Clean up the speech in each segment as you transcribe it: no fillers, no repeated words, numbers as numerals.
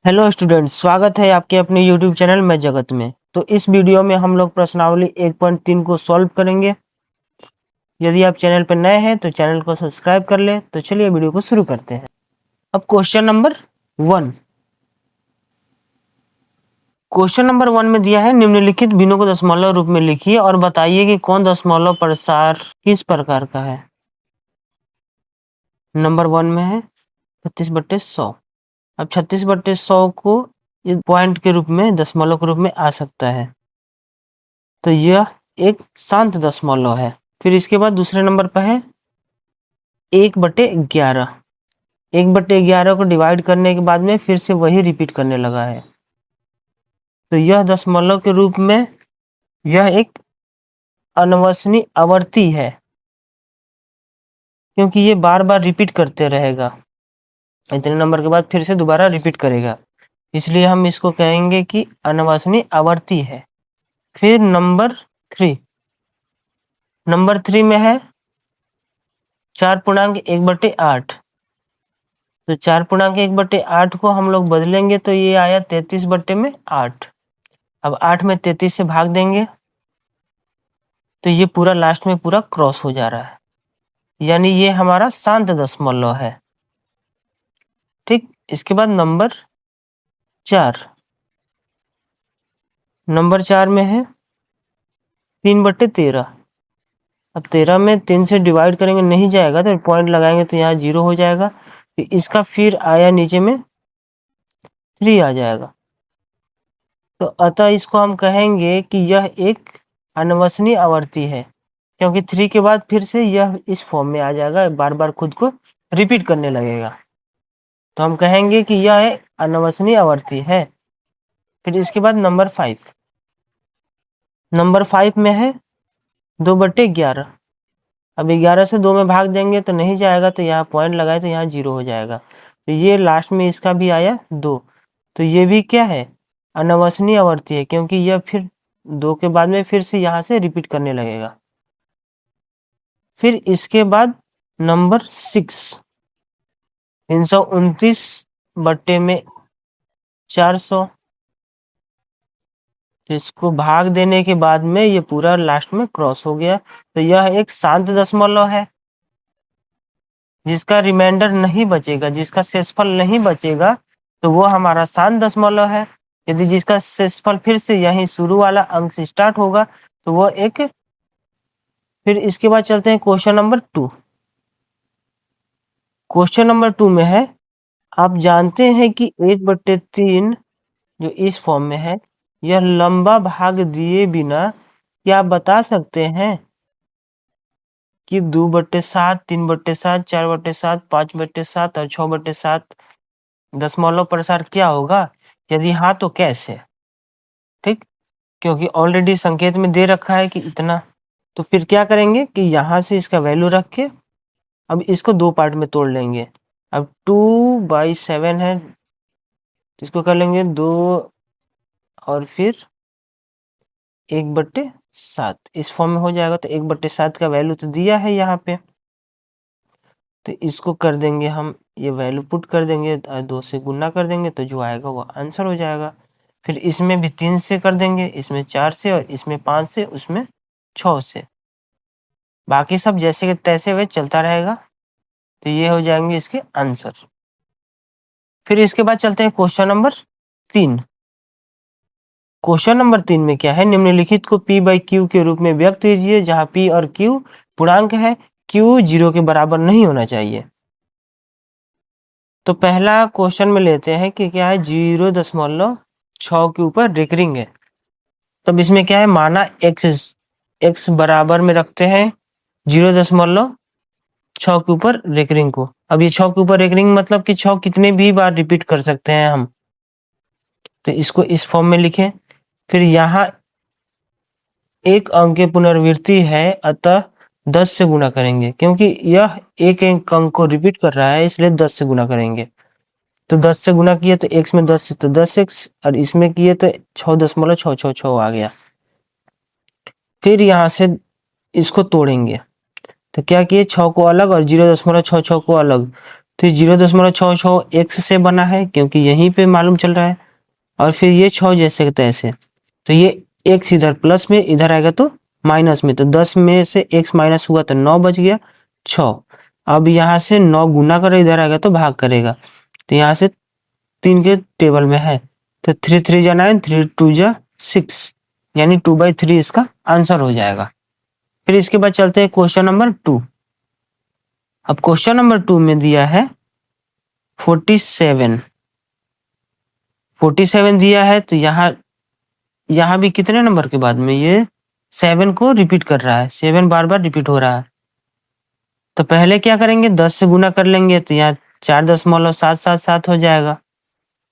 Hello students, स्वागत है आपके अपने यूट्यूब चैनल में जगत में। तो इस वीडियो में हम लोग प्रश्नावली 1.3 को सॉल्व करेंगे। यदि आप चैनल पर नए हैं तो चैनल को सब्सक्राइब कर लें। तो चलिए वीडियो को शुरू करते हैं। अब क्वेश्चन नंबर 1 में दिया है, निम्नलिखित भिन्नों को दशमलव रूप में लिखिए और बताइए कि कौन दशमलव प्रसार किस प्रकार का है। नंबर 1 में है 36/100। अब 36/100 को पॉइंट के रूप में, दशमलव के रूप में आ सकता है, तो यह एक शांत दशमलव है। फिर इसके बाद दूसरे नंबर पर है 1/11। 1/11 को डिवाइड करने के बाद में फिर से वही रिपीट करने लगा है, तो यह दशमलव के रूप में यह एक अनवसनीय आवर्ती है, क्योंकि ये बार बार रिपीट करते रहेगा। इतने नंबर के बाद फिर से दोबारा रिपीट करेगा, इसलिए हम इसको कहेंगे कि अनवसनीय आवर्ती है। फिर नंबर 3 में है 4.1/8। तो 4.1/8 को हम लोग बदलेंगे तो ये आया 33/8। अब 8 में 33 से भाग देंगे तो ये पूरा लास्ट में पूरा क्रॉस हो जा रहा है, यानी ये हमारा शांत दशमलव है। ठीक, इसके बाद नंबर 4 में है 3/13। अब 13 में 3 से डिवाइड करेंगे, नहीं जाएगा तो पॉइंट लगाएंगे तो यहाँ 0 हो जाएगा। तो इसका फिर आया नीचे में 3 आ जाएगा, तो अतः इसको हम कहेंगे कि यह एक अनवसनीय आवर्ती है, क्योंकि 3 के बाद फिर से यह इस फॉर्म में आ जाएगा, बार बार खुद को रिपीट करने लगेगा, तो हम कहेंगे कि यह अनवसनीय आवर्ती है। फिर इसके बाद नंबर 5 में है 2/11। अब 11 से 2 में भाग देंगे तो नहीं जाएगा, तो यहाँ पॉइंट लगाए तो यहाँ 0 हो जाएगा। तो ये लास्ट में इसका भी आया 2, तो ये भी क्या है, अनवसनीय आवर्ती है, क्योंकि यह फिर 2 के बाद में फिर से यहाँ से रिपीट करने लगेगा। फिर इसके बाद नंबर 6 329/400। इसको भाग देने के बाद में ये पूरा लास्ट में क्रॉस हो गया, तो यह एक शांत दशमलव है, जिसका रिमाइंडर नहीं बचेगा, जिसका शेषफल नहीं बचेगा, तो वो हमारा शांत दशमलव है। यदि जिसका शेषफल फिर से यही शुरू वाला अंक से स्टार्ट होगा तो वो एक। फिर इसके बाद चलते हैं क्वेश्चन नंबर 2। क्वेश्चन नंबर 2 में है, आप जानते हैं कि 1/3 जो इस फॉर्म में है, यह लंबा भाग दिए बिना क्या बता सकते हैं कि 2/7, 3/7, 4/7, 5/7 और 6/7 दशमलव प्रसार क्या होगा? यदि हाँ तो कैसे? ठीक, क्योंकि ऑलरेडी संकेत में दे रखा है कि इतना, तो फिर क्या करेंगे कि यहाँ से इसका वैल्यू रख के अब इसको 2 पार्ट में तोड़ लेंगे। अब 2/7 है, इसको कर लेंगे 2 और फिर 1/7 इस फॉर्म में हो जाएगा। तो 1/7 का वैल्यू तो दिया है यहाँ पे, तो इसको कर देंगे हम, ये वैल्यू पुट कर देंगे, 2 से गुना कर देंगे तो जो आएगा वो आंसर हो जाएगा। फिर इसमें भी 3 से कर देंगे, इसमें 4 से, और इसमें 5 से, उसमें 6 से, बाकी सब जैसे के तैसे वे चलता रहेगा। तो ये हो जाएंगे इसके आंसर। फिर इसके बाद चलते हैं क्वेश्चन नंबर 3। क्वेश्चन नंबर 3 में क्या है, निम्नलिखित को P/Q के रूप में व्यक्त कीजिए, जहां P और Q पूर्णांक है, Q 0 के बराबर नहीं होना चाहिए। तो पहला क्वेश्चन में लेते हैं कि क्या है, 0.6 के ऊपर रिकरिंग है। तब इसमें क्या है, माना x बराबर में रखते हैं 0.6 के ऊपर रिकरिंग को। अब ये 6 के ऊपर रिकरिंग मतलब कि 6 कितने भी बार रिपीट कर सकते हैं हम, तो इसको इस फॉर्म में लिखें। फिर यहाँ एक अंक की पुनरावृत्ति है, अतः 10 से गुना करेंगे, क्योंकि यह एक एक अंक को रिपीट कर रहा है, इसलिए 10 से गुना करेंगे। तो 10 से गुना किए तो x में 10 से तो 10x, और इसमें किए तो 6.666 आ गया। फिर यहाँ से इसको तोड़ेंगे, तो क्या किए, 6 को अलग और 0.66 को अलग, तो 0.66 x से बना है क्योंकि यहीं पे मालूम चल रहा है, और फिर ये 6 जैसे तैसे, तो ये x इधर प्लस में, इधर आएगा तो माइनस में, तो 10 में से x माइनस हुआ तो 9 बच गया 6। अब यहाँ से 9 गुना करो, इधर आएगा तो भाग करेगा, तो यहाँ से 3 के टेबल में है, तो 3 3 जा 9, 3 2 जा 6, यानी 2/3 इसका आंसर हो जाएगा। फिर इसके बाद चलते हैं क्वेश्चन नंबर 2। अब क्वेश्चन नंबर 2 में दिया है 47 दिया है, तो यहाँ भी कितने नंबर के बाद में ये 7 को रिपीट कर रहा है, 7 बार बार रिपीट हो रहा है। तो पहले क्या करेंगे, 10 से गुना कर लेंगे, तो यहाँ 4.777 हो जाएगा।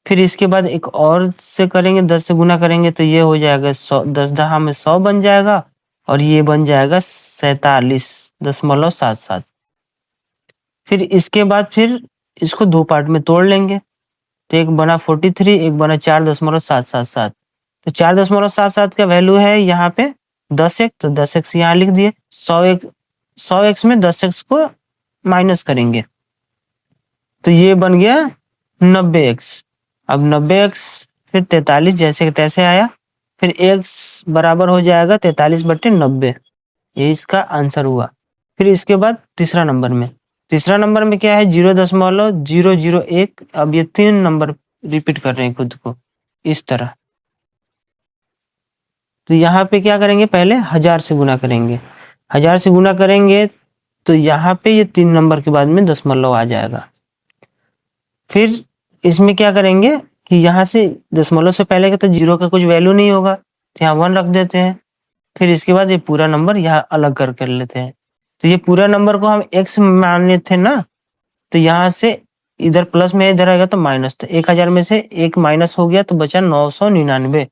फिर इसके बाद एक और से करेंगे, 10 से गुना करेंगे तो ये हो जाएगा 100, 10 दहा में 100 बन जाएगा, और ये बन जाएगा 47.77। फिर इसके बाद फिर इसको 2 पार्ट में तोड़ लेंगे, तो एक बना 43, एक बना 4.777। तो 4.77 का वैल्यू है यहाँ पे 10x, तो 10x यहाँ लिख दिए। 100x में 10x को माइनस करेंगे तो ये बन गया 90x। अब 90x फिर 43 जैसे तैसे आया, फिर x बराबर हो जाएगा 43/90, ये इसका आंसर हुआ। फिर इसके बाद तीसरा नंबर में क्या है, 0.001। अब ये 3 नंबर रिपीट कर रहे हैं खुद को इस तरह, तो यहाँ पे क्या करेंगे, पहले 1000 से गुना करेंगे। 1000 से गुना करेंगे तो यहाँ पे ये 3 नंबर के बाद में दशमलव आ जाएगा। फिर इसमें क्या करेंगे कि यहाँ से दशमलव से पहले का तो 0 का कुछ वैल्यू नहीं होगा, तो यहाँ 1 रख देते हैं। फिर इसके बाद ये पूरा नंबर यहाँ अलग कर लेते हैं, तो ये पूरा नंबर को हम x माने थे ना, तो यहाँ से इधर प्लस में इधर आएगा तो माइनस, तो 1000 में से 1 माइनस हो गया तो बचा 999,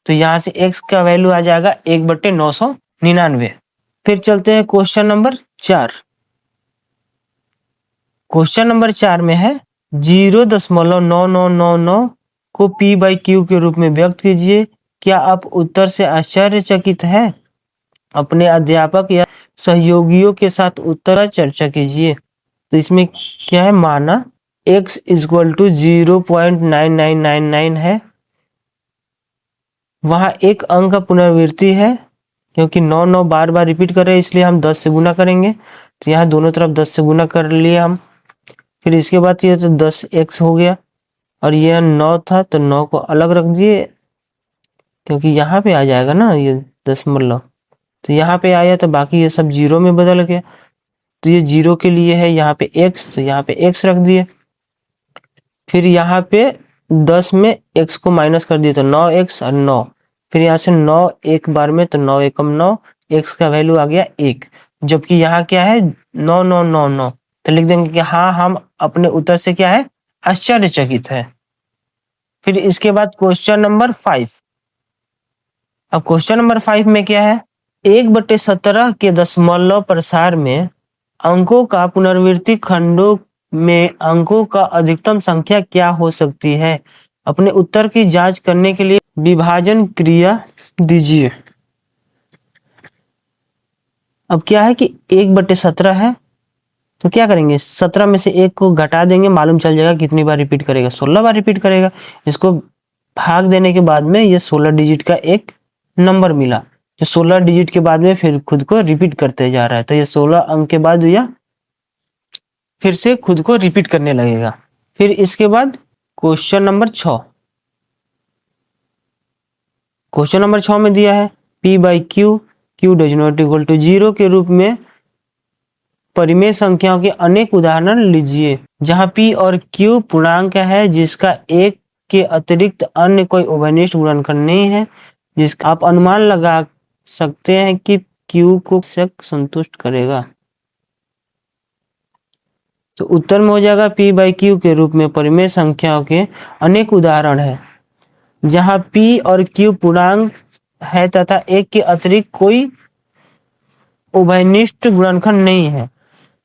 तो यहाँ से x का वैल्यू आ जाएगा 1/999। फिर चलते हैं क्वेश्चन नंबर 4। क्वेश्चन नंबर 4 में है 0.9999 को p/q के रूप में व्यक्त कीजिए। क्या आप उत्तर से आश्चर्यचकित है? अपने अध्यापक या सहयोगियों के साथ उत्तर चर्चा कीजिए। तो इसमें क्या है, माना x = 0.9999 है, वहां एक अंक का पुनरावृत्ति है, क्योंकि 9 9 बार बार रिपीट कर रहे हैं इसलिए हम 10 से गुना करेंगे, तो यहाँ दोनों तरफ 10 से गुना कर लिए हम। फिर इसके बाद ये तो 10x हो गया, और यह 9 था तो 9 को अलग रख दिए, क्योंकि यहाँ पे आ जाएगा ना ये दशमलव, तो यहाँ पे आया तो बाकी ये सब 0 में बदल गया, तो ये 0 के लिए है यहाँ पे x, तो यहाँ पे x रख दिए। फिर यहाँ पे 10 में x को माइनस कर दिए तो 9x और 9, फिर यहाँ से 9 एक बार में, तो 9 एकम 9, x का वैल्यू आ गया 1, जबकि यहाँ क्या है 9999, तो लिख देंगे कि हाँ हम अपने उत्तर से क्या है, आश्चर्यचकित है। फिर इसके बाद क्वेश्चन नंबर 5। अब क्वेश्चन नंबर 5 में क्या है, 1/17 के दशमलव प्रसार में अंकों का पुनरावृत्ति खंडों में अंकों का अधिकतम संख्या क्या हो सकती है? अपने उत्तर की जांच करने के लिए विभाजन क्रिया दीजिए। अब क्या है कि 1/17 है, तो क्या करेंगे, 17 में से 1 को घटा देंगे, मालूम चल जाएगा कितनी बार रिपीट करेगा, 16 बार रिपीट करेगा। इसको भाग देने के बाद में ये 16 डिजिट का एक नंबर मिला, जो 16 डिजिट के बाद में फिर खुद को रिपीट करते जा रहा है, तो ये 16 अंक के बाद यह फिर से खुद को रिपीट करने लगेगा। फिर इसके बाद क्वेश्चन नंबर 6। क्वेश्चन नंबर 6 में दिया है p/q q ≠ 0 के रूप में परिमेय संख्याओं के अनेक उदाहरण लीजिए, जहां p और q पूर्णांक है जिसका 1 के अतिरिक्त अन्य कोई उभयनिष्ठ गुणनखंड नहीं है, जिसका आप अनुमान लगा सकते हैं कि q को संतुष्ट करेगा। तो उत्तर में हो जाएगा p/q के रूप में परिमेय संख्याओं के अनेक उदाहरण है जहां p और q पूर्णांक है तथा 1 के अतिरिक्त कोई उभयनिष्ठ गुणनखंड नहीं है।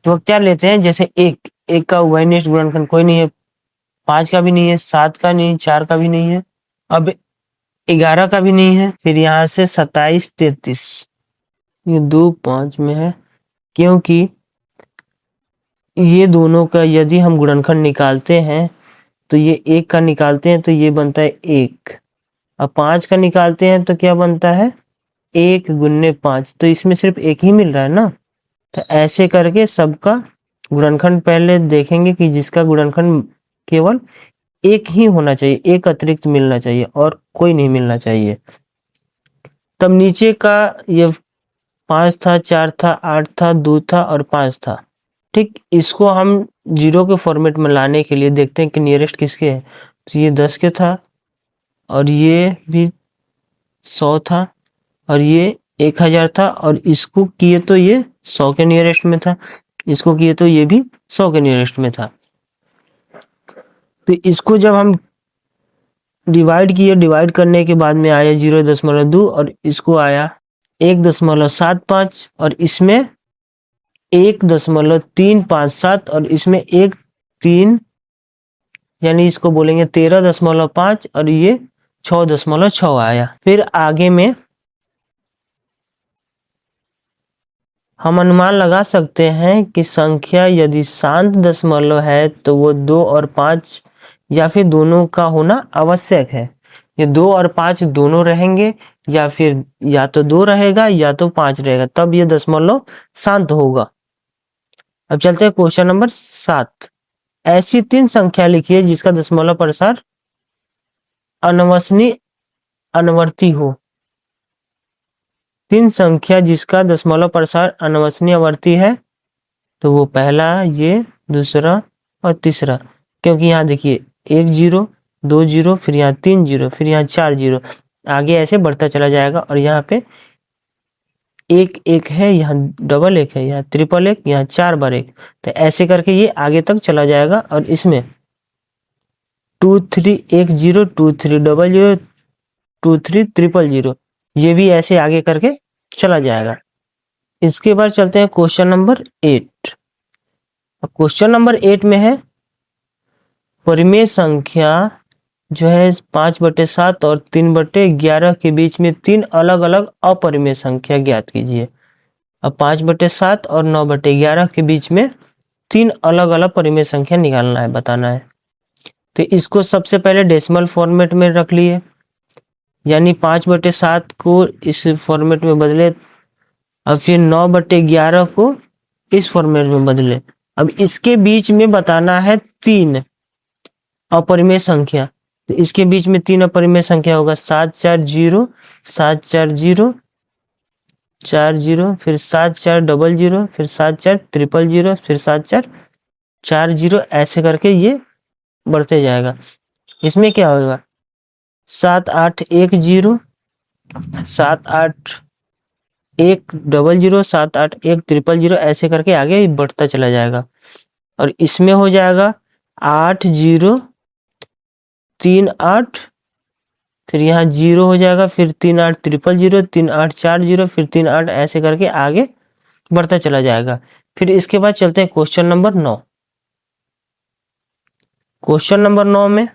तो क्या लेते हैं, जैसे 1 का उभयनिष्ठ गुणनखंड कोई नहीं है, 5 का भी नहीं है, 7 का नहीं, 4 का भी नहीं है, अब 11 का भी नहीं है, फिर यहाँ से 27 33, ये 2 5 में है, क्योंकि ये दोनों का यदि हम गुणनखंड निकालते हैं तो ये 1 का निकालते हैं तो ये बनता है 1। अब 5 का निकालते हैं तो क्या बनता है 1 गुने 5, तो इसमें सिर्फ 1 ही मिल रहा है ना। तो ऐसे करके सबका गुणनखंड पहले देखेंगे कि जिसका गुणनखंड केवल 1 ही होना चाहिए, 1 अतिरिक्त मिलना चाहिए और कोई नहीं मिलना चाहिए। तब नीचे का ये 5 था, 4 था, 8 था, 2 था और 5 था। ठीक, इसको हम 0 के फॉर्मेट में लाने के लिए देखते हैं कि नियरेस्ट किसके है। तो ये 10 के था और ये भी 100 था और ये 1000 था और इसको किए तो ये 100 के नियरेस्ट में था, इसको किए तो ये भी 100 के नियरेस्ट में था। तो इसको जब हम डिवाइड किए, डिवाइड करने के बाद में आया 0.2 और इसको आया 1.75 और इसमें 1.357 और इसमें 1.3, यानी इसको बोलेंगे 13.5 और ये 6.6 आया। फिर आगे में हम अनुमान लगा सकते हैं कि संख्या यदि शांत दशमलव है तो वो 2 और 5 या फिर दोनों का होना आवश्यक है। ये 2 और 5 दोनों रहेंगे या फिर या तो 2 रहेगा या तो 5 रहेगा, तब ये दशमलव शांत होगा। अब चलते हैं क्वेश्चन नंबर 7। ऐसी 3 संख्या लिखिए जिसका दशमलव प्रसार अनवसनीय अनुवर्ती हो। 3 संख्या जिसका दशमलव प्रसार अनवसनीय आवर्ती है, तो वो पहला, ये दूसरा और तीसरा। क्योंकि यहाँ देखिए 1 0, 2 0, फिर यहाँ 3 0, फिर यहाँ 4 0, आगे ऐसे बढ़ता चला जाएगा। और यहाँ पे 1 1 है, यहाँ डबल 1 है, यहाँ ट्रिपल 1, यहाँ 4 बार 1, तो ऐसे करके ये आगे तक चला जाएगा। और इसमें 2 3 1 0, 2 3 डबल 0, 2 3 ट्रिपल 0, ये भी ऐसे आगे करके चला जाएगा। इसके बाद चलते हैं क्वेश्चन नंबर 8। अब क्वेश्चन नंबर 8 में है परिमेय संख्या जो है 5/7 और 3/11 के बीच में 3 अलग अलग अपरिमेय संख्या ज्ञात कीजिए। अब 5/7 और 9/11 के बीच में 3 अलग अलग परिमेय संख्या निकालना है, बताना है। तो इसको सबसे पहले डेसिमल फॉर्मेट में रख लिए, यानी 5/7 को इस फॉर्मेट में बदले और फिर 9/11 को इस फॉर्मेट में बदले। अब इसके बीच में बताना है 3 अपरिमेय संख्या, तो इसके बीच में 3 अपरिमेय संख्या होगा 7 4 0, 7 4 0 4 0, फिर 7 4 डबल 0, फिर 7 4 ट्रिपल 0, फिर 7 4 4 0, ऐसे करके ये बढ़ते जाएगा। इसमें क्या होगा 7 8 1 0, 7 8 1 डबल 0, 7 8 1 ट्रिपल 0, ऐसे करके आगे बढ़ता चला जाएगा। और इसमें हो जाएगा 8 0 3 8, फिर यहाँ 0 हो जाएगा, फिर 3 8 ट्रिपल 0, 3 8 4 0, फिर 3 8, ऐसे करके आगे बढ़ता चला जाएगा। फिर इसके बाद चलते हैं क्वेश्चन नंबर 9। क्वेश्चन नंबर 9 में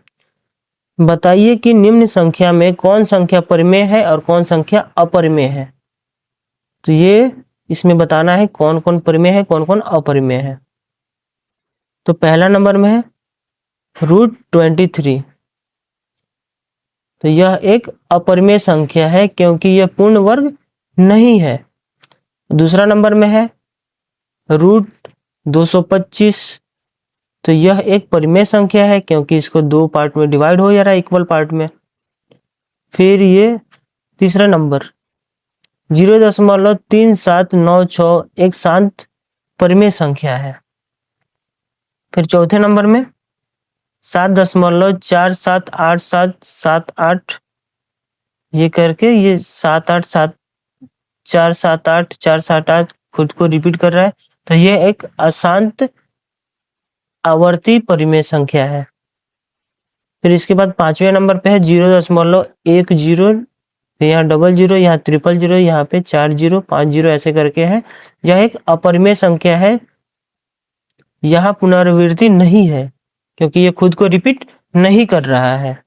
बताइए कि निम्न संख्या में कौन संख्या परिमेय है और कौन संख्या अपरिमेय है। तो ये इसमें बताना है कौन कौन परिमेय है, कौन कौन अपरिमेय है। तो पहला नंबर में है √23, तो यह एक अपरिमेय संख्या है क्योंकि यह पूर्ण वर्ग नहीं है। दूसरा नंबर में है √225, तो यह एक परिमेय संख्या है क्योंकि इसको 2 पार्ट में डिवाइड हो जा रहा है, इक्वल पार्ट में। फिर ये तीसरा नंबर 0.3796 एक शांत परिमेय संख्या है। फिर चौथे नंबर में 7.478778, ये करके ये 7 8 7 4 7 8 4 7 8 खुद को रिपीट कर रहा है, तो ये एक अशांत आवर्ती परिमेय संख्या है। फिर इसके बाद 5वें नंबर पे है 0.10, यहाँ डबल 0, यहाँ ट्रिपल 0, यहाँ पे 4 0 5 0, ऐसे करके है। यह एक अपरिमेय संख्या है, यहाँ पुनरावृत्ति नहीं है क्योंकि ये खुद को रिपीट नहीं कर रहा है।